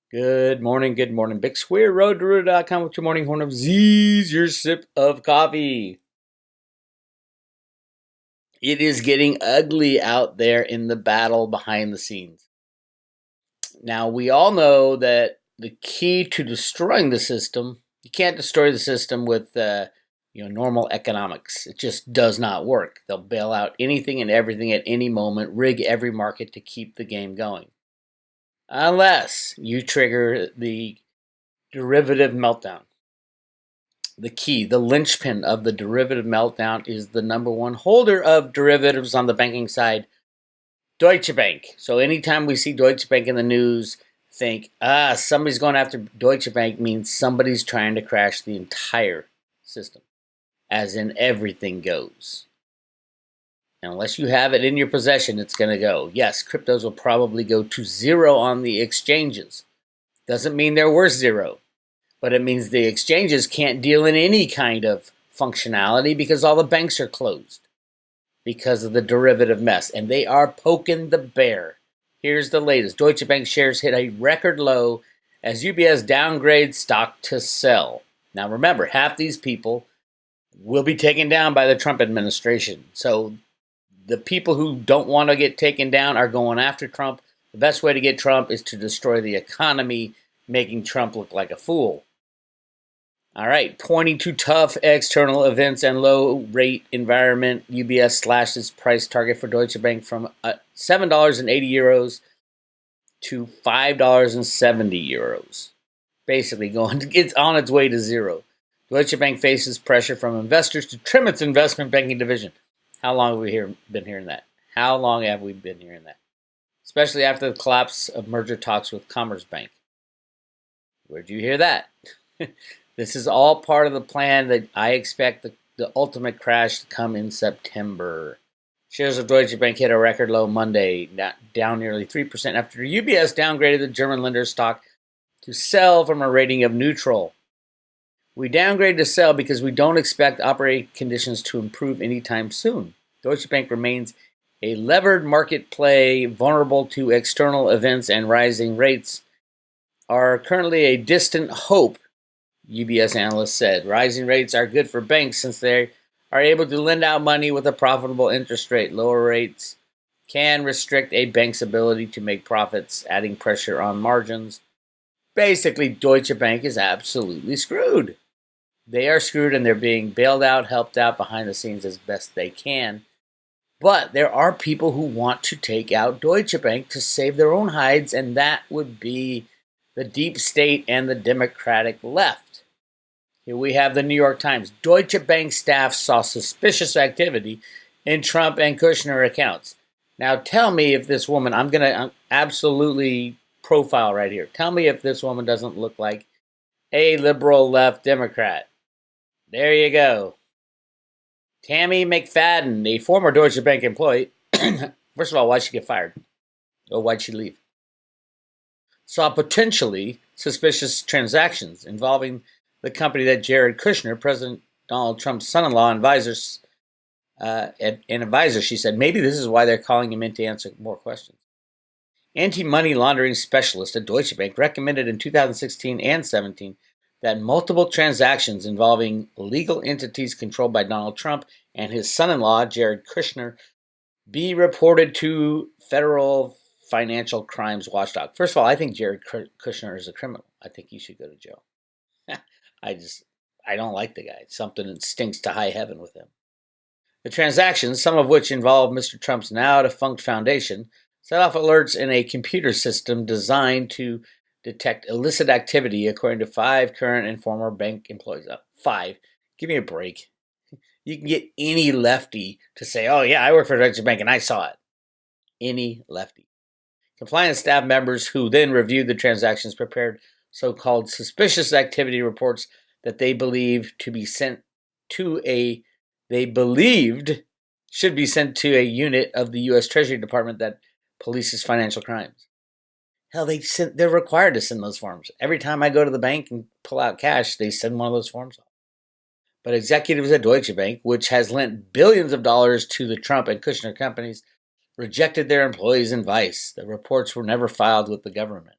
Good morning, good morning. Big Square Road to Roo.com with your morning horn of Z's, your sip of coffee. It is getting ugly out there in the battle behind the scenes. Now, we all know that the key to destroying the system, you can't destroy the system with normal economics. It just does not work. They'll bail out anything and everything at any moment, rig every market to keep the game going. Unless you trigger the derivative meltdown. The key, the linchpin of the derivative meltdown is the number one holder of derivatives on the banking side, Deutsche Bank. So anytime we see Deutsche Bank in the news, think, somebody's going after Deutsche Bank means somebody's trying to crash the entire system, as in everything goes. And unless you have it in your possession, it's going to go. Yes, cryptos will probably go to zero on the exchanges. Doesn't mean they're worth zero. But it means the exchanges can't deal in any kind of functionality because all the banks are closed because of the derivative mess. And they are poking the bear. Here's the latest. Deutsche Bank shares hit a record low as UBS downgrades stock to sell. Now remember, half these people will be taken down by the Trump administration. So the people who don't want to get taken down are going after Trump. The best way to get Trump is to destroy the economy, making Trump look like a fool. All right, pointing to tough external events and low rate environment, UBS slashed its price target for Deutsche Bank from €7.80 to €5.70. Basically, it's on its way to zero. Deutsche Bank faces pressure from investors to trim its investment banking division. How long have we been hearing that? How long have we been hearing that? Especially after the collapse of merger talks with Commerzbank. Where'd you hear that? This is all part of the plan that I expect the ultimate crash to come in September. Shares of Deutsche Bank hit a record low Monday, down nearly 3% after UBS downgraded the German lender's stock to sell from a rating of neutral. We downgraded to sell because we don't expect operating conditions to improve anytime soon. Deutsche Bank remains a levered market play vulnerable to external events, and rising rates are currently a distant hope, UBS analyst said. Rising rates are good for banks since they are able to lend out money with a profitable interest rate. Lower rates can restrict a bank's ability to make profits, adding pressure on margins. Basically, Deutsche Bank is absolutely screwed. They are screwed and they're being bailed out, helped out behind the scenes as best they can. But there are people who want to take out Deutsche Bank to save their own hides, and that would be the deep state and the Democratic left. Here we have the New York Times. Deutsche Bank staff saw suspicious activity in Trump and Kushner accounts. Now tell me if this woman, I'm going to absolutely profile right here. Tell me if this woman doesn't look like a liberal left Democrat. There you go. Tammy McFadden, a former Deutsche Bank employee. First of all, why'd she get fired? Or why'd she leave? Saw potentially suspicious transactions involving the company that Jared Kushner, President Donald Trump's son-in-law, and advisor, she said, maybe this is why they're calling him in to answer more questions. Anti-money laundering specialist at Deutsche Bank recommended in 2016 and 17 that multiple transactions involving legal entities controlled by Donald Trump and his son-in-law, Jared Kushner, be reported to federal financial crimes watchdog. First of all, I think Jared Kushner is a criminal. I think he should go to jail. I don't like the guy. Something that stinks to high heaven with him. The transactions, some of which involve Mr. Trump's now defunct foundation, set off alerts in a computer system designed to detect illicit activity, according to 5 current and former bank employees. 5? Give me a break. You can get any lefty to say, oh yeah, I work for Deutsche Bank and I saw it. Any lefty. Compliance staff members who then reviewed the transactions prepared so-called suspicious activity reports that they believed should be sent to a unit of the U.S. Treasury Department that polices financial crimes. Hell, they're required to send those forms. Every time I go to the bank and pull out cash, they send one of those forms off. But executives at Deutsche Bank, which has lent billions of dollars to the Trump and Kushner companies, rejected their employees' advice. The reports were never filed with the government.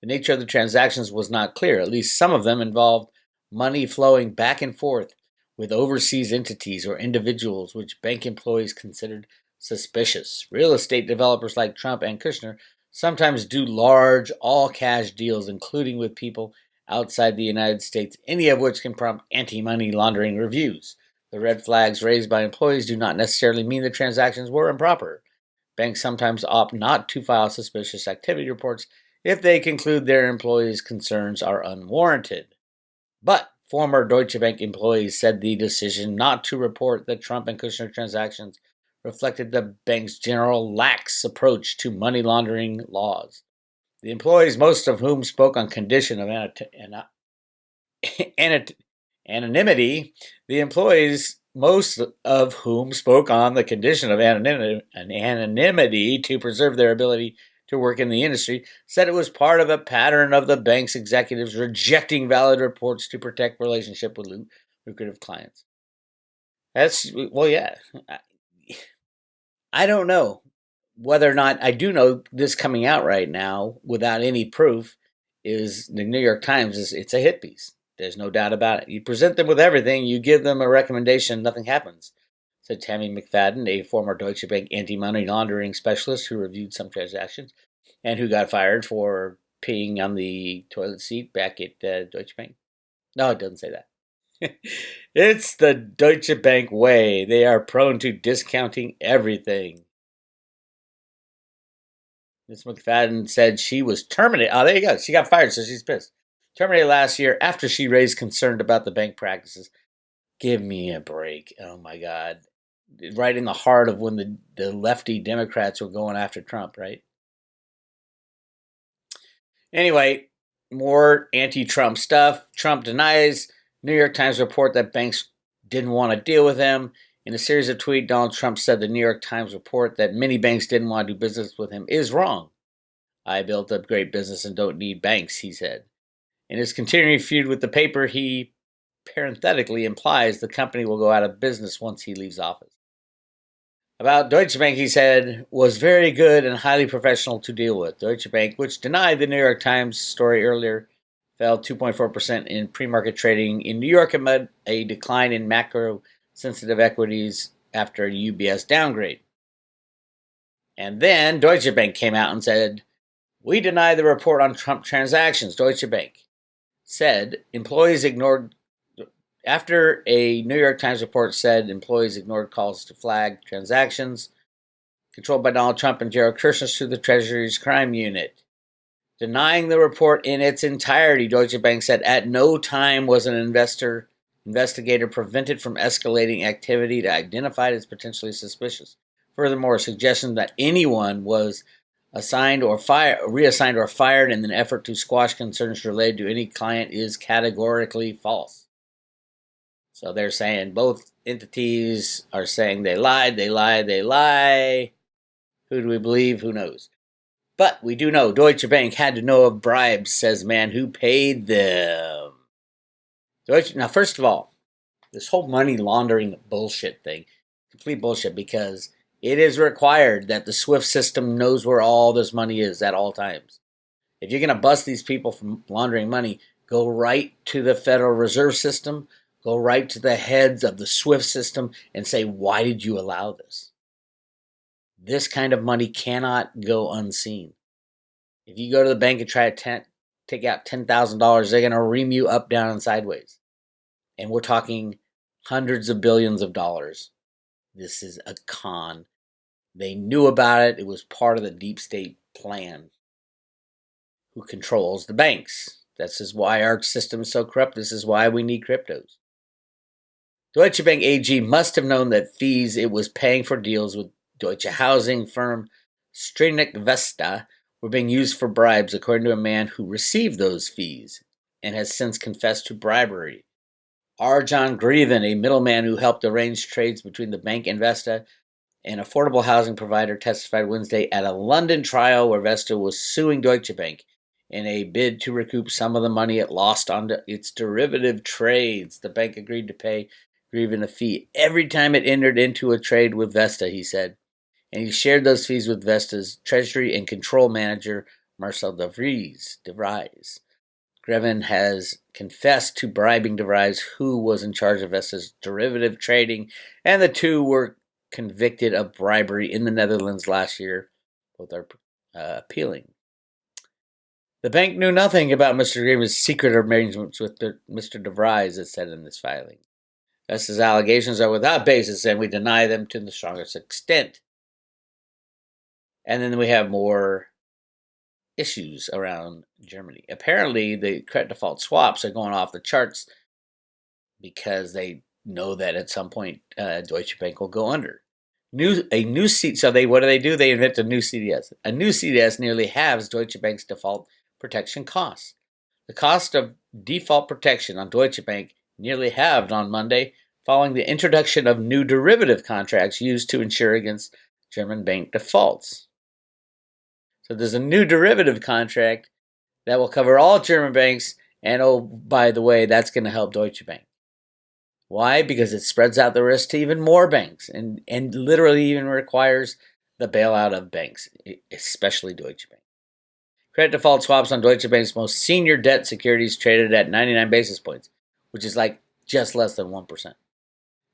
The nature of the transactions was not clear. At least some of them involved money flowing back and forth with overseas entities or individuals which bank employees considered suspicious. Real estate developers like Trump and Kushner sometimes do large, all cash deals, including with people outside the United States, any of which can prompt anti money laundering reviews. The red flags raised by employees do not necessarily mean the transactions were improper. Banks sometimes opt not to file suspicious activity reports if they conclude their employees' concerns are unwarranted. But former Deutsche Bank employees said the decision not to report the Trump and Kushner transactions reflected the bank's general lax approach to money laundering laws. The employees, most of whom spoke on condition of anonymity, the employees, most of whom spoke on the condition of anonymity to preserve their ability to work in the industry, said it was part of a pattern of the bank's executives rejecting valid reports to protect relationship with lucrative clients. Well, yeah. I don't know whether or not, I do know this coming out right now without any proof is the New York Times. It's a hit piece. There's no doubt about it. You present them with everything, you give them a recommendation, nothing happens, said Tammy McFadden, a former Deutsche Bank anti-money laundering specialist who reviewed some transactions and who got fired for peeing on the toilet seat back at Deutsche Bank. No, it doesn't say that. It's the Deutsche Bank way. They are prone to discounting everything. Ms. McFadden said she was terminated. Oh, there you go. She got fired, so she's pissed. Terminated last year after she raised concern about the bank practices. Give me a break. Oh, my God. Right in the heart of when the lefty Democrats were going after Trump, right? Anyway, more anti-Trump stuff. Trump denies New York Times report that banks didn't want to deal with him. In a series of tweets, Donald Trump said the New York Times report that many banks didn't want to do business with him is wrong. I built up great business and don't need banks, he said. In his continuing feud with the paper, he parenthetically implies the company will go out of business once he leaves office. About Deutsche Bank, he said, was very good and highly professional to deal with. Deutsche Bank, which denied the New York Times story earlier, fell 2.4% in pre-market trading in New York amid a decline in macro-sensitive equities after a UBS downgrade. And then Deutsche Bank came out and said, we deny the report on Trump transactions. Deutsche Bank said employees ignored, after a New York Times report said employees ignored calls to flag transactions controlled by Donald Trump and Jared Kushner through the Treasury's crime unit. Denying the report in its entirety, Deutsche Bank said at no time was an investigator prevented from escalating activity to identify it as potentially suspicious. Furthermore, a suggestion that anyone was reassigned or fired in an effort to squash concerns related to any client is categorically false. So they're saying both entities are saying they lied. Who do we believe? Who knows? But we do know Deutsche Bank had to know of bribes, says man who paid them. Now, first of all, this whole money laundering bullshit thing, complete bullshit, because it is required that the SWIFT system knows where all this money is at all times. If you're going to bust these people from laundering money, go right to the Federal Reserve System, go right to the heads of the SWIFT system and say, why did you allow this? This kind of money cannot go unseen. If you go to the bank and try to take out $10,000, they're going to ream you up, down, and sideways. And we're talking hundreds of billions of dollars. This is a con. They knew about it. It was part of the deep state plan. Who controls the banks? This is why our system is so corrupt. This is why we need cryptos. Deutsche Bank AG must have known that fees it was paying for deals with Deutsche housing firm Strinek Vesta were being used for bribes, according to a man who received those fees and has since confessed to bribery. Arjan Greven, a middleman who helped arrange trades between the bank and Vesta, an affordable housing provider, testified Wednesday at a London trial where Vesta was suing Deutsche Bank in a bid to recoup some of the money it lost on its derivative trades. The bank agreed to pay Greven a fee every time it entered into a trade with Vesta, he said. And he shared those fees with Vesta's treasury and control manager, Marcel DeVries. Greven has confessed to bribing DeVries, who was in charge of Vesta's derivative trading, and the two were convicted of bribery in the Netherlands last year. Both are appealing. The bank knew nothing about Mr. Greven's secret arrangements with Mr. DeVries, it said in this filing. Vesta's allegations are without basis, and we deny them to the strongest extent. And then we have more issues around Germany. Apparently, the credit default swaps are going off the charts because they know that at some point Deutsche Bank will go under. What do? They invent a new CDS. A new CDS nearly halves Deutsche Bank's default protection costs. The cost of default protection on Deutsche Bank nearly halved on Monday following the introduction of new derivative contracts used to insure against German bank defaults. So there's a new derivative contract that will cover all German banks, and oh, by the way, that's going to help Deutsche Bank. Why? Because it spreads out the risk to even more banks and literally even requires the bailout of banks, especially Deutsche Bank. Credit default swaps on Deutsche Bank's most senior debt securities traded at 99 basis points, which is like just less than 1%,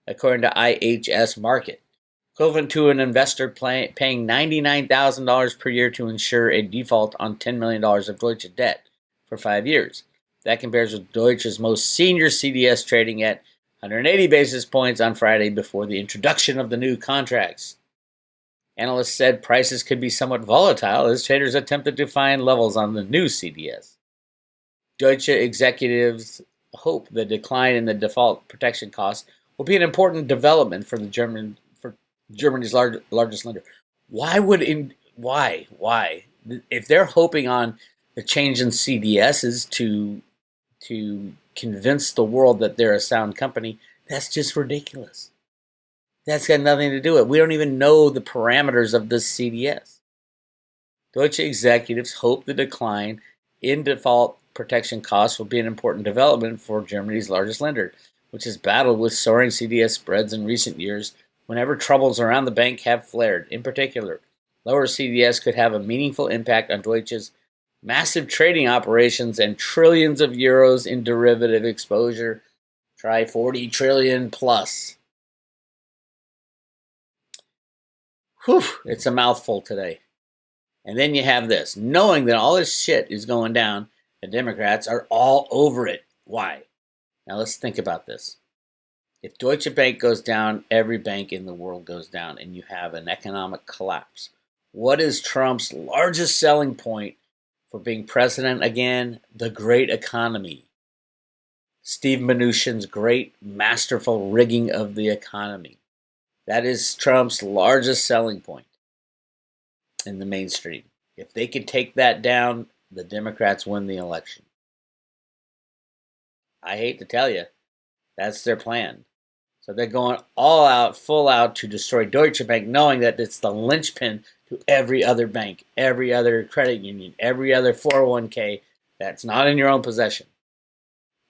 according to IHS Markit. Equivalent to an investor paying $99,000 per year to insure a default on $10 million of Deutsche debt for 5 years. That compares with Deutsche's most senior CDS trading at 180 basis points on Friday before the introduction of the new contracts. Analysts said prices could be somewhat volatile as traders attempted to find levels on the new CDS. Deutsche executives hope the decline in the default protection costs will be an important development for Germany's largest lender. Why? If they're hoping on the change in CDSs to convince the world that they're a sound company, that's just ridiculous. That's got nothing to do with it. We don't even know the parameters of this CDS. Deutsche executives hope the decline in default protection costs will be an important development for Germany's largest lender, which has battled with soaring CDS spreads in recent years whenever troubles around the bank have flared. In particular, lower CDS could have a meaningful impact on Deutsche's massive trading operations and trillions of euros in derivative exposure. Try 40 trillion plus. Whew, it's a mouthful today. And then you have this. Knowing that all this shit is going down, the Democrats are all over it. Why? Now let's think about this. If Deutsche Bank goes down, every bank in the world goes down, and you have an economic collapse. What is Trump's largest selling point for being president again? The great economy. Steve Mnuchin's great masterful rigging of the economy. That is Trump's largest selling point in the mainstream. If they can take that down, the Democrats win the election. I hate to tell you, that's their plan. So they're going all out, full out to destroy Deutsche Bank, knowing that it's the linchpin to every other bank, every other credit union, every other 401k that's not in your own possession.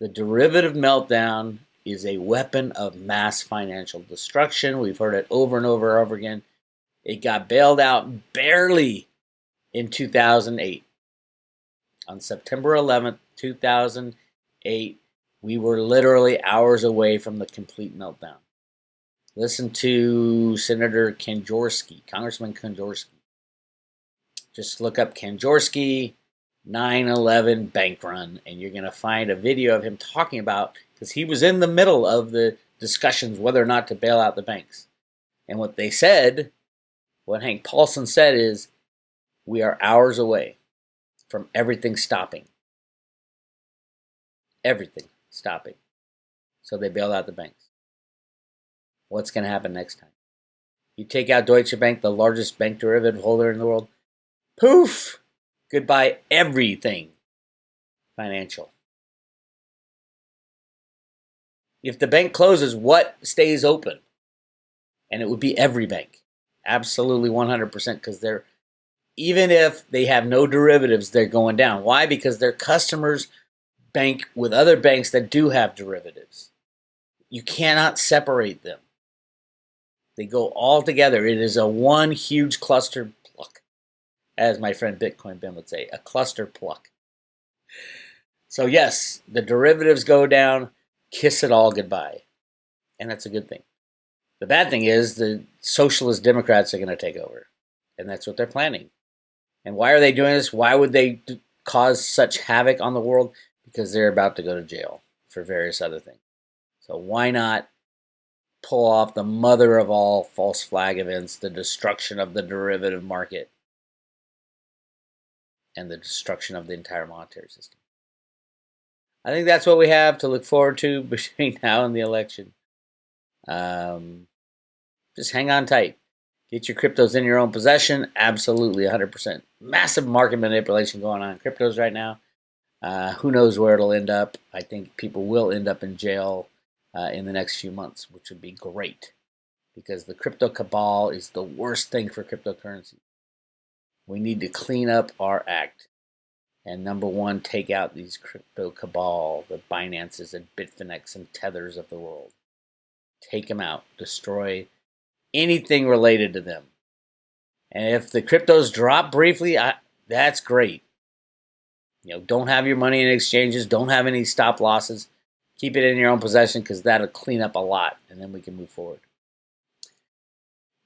The derivative meltdown is a weapon of mass financial destruction. We've heard it over and over and over again. It got bailed out barely in 2008. On September 11th, 2008, we were literally hours away from the complete meltdown. Listen to Senator Congressman Kanjorski. Just look up Kanjorski 9/11 bank run, and you're going to find a video of him talking about, because he was in the middle of the discussions whether or not to bail out the banks. And what they said, what Hank Paulson said is, we are hours away from everything stopping. Everything stopping. So they bailed out the banks. What's going to happen next time? You take out Deutsche Bank, the largest bank derivative holder in the world. Poof! Goodbye everything financial. If the bank closes, what stays open? And it would be every bank. Absolutely 100%, because they're, even if they have no derivatives, they're going down. Why? Because their customers bank with other banks that do have derivatives. You cannot separate them. They go all together. It is a one huge cluster pluck. as my friend Bitcoin Ben would say, a cluster pluck. So yes, the derivatives go down, kiss it all goodbye. And that's a good thing. The bad thing is the socialist Democrats are going to take over. And that's what they're planning. And why are they doing this? Why would they cause such havoc on the world? Because they're about to go to jail for various other things. So why not pull off the mother of all false flag events, the destruction of the derivative market and the destruction of the entire monetary system? I think that's what we have to look forward to between now and the election. Just hang on tight. Get your cryptos in your own possession. Absolutely, 100%. Massive market manipulation going on in cryptos right now. Who knows where it'll end up. I think people will end up in jail in the next few months, which would be great. Because the crypto cabal is the worst thing for cryptocurrency. We need to clean up our act. And number one, take out these crypto cabal, the Binances and Bitfinex and Tethers of the world. Take them out. Destroy anything related to them. And if the cryptos drop briefly, that's great. Don't have your money in exchanges. Don't have any stop losses. Keep it in your own possession because that'll clean up a lot. And then we can move forward.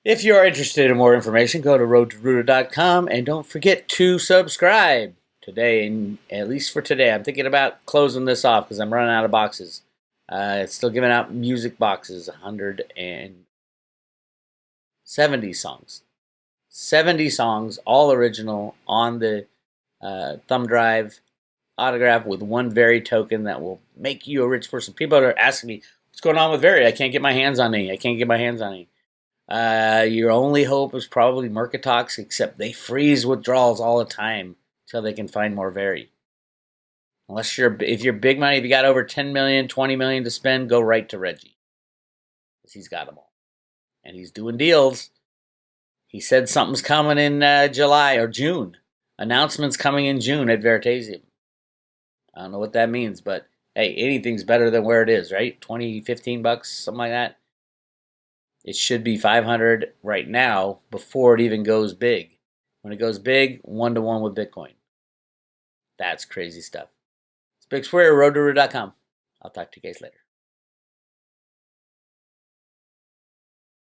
If you are interested in more information, go to roadtoroota.com and don't forget to subscribe today. And at least for today, I'm thinking about closing this off because I'm running out of boxes. It's still giving out music boxes, 170 songs. 70 songs, all original, on the thumb drive, autograph with one Very token that will make you a rich person. People are asking me, what's going on with Very? I can't get my hands on any. Your only hope is probably Mercatox, except they freeze withdrawals all the time until they can find more Very. If you're big money, if you got over 10 million, 20 million to spend, go right to Reggie. Because he's got them all. And he's doing deals. He said something's coming in July or June. Announcements coming in June at Veritasium. I don't know what that means, but hey, anything's better than where it is, right? 20, 15 bucks, something like that. It should be 500 right now before it even goes big. When it goes big, 1-to-1 with Bitcoin. That's crazy stuff. It's Big Square, roadtoroota.com. I'll talk to you guys later.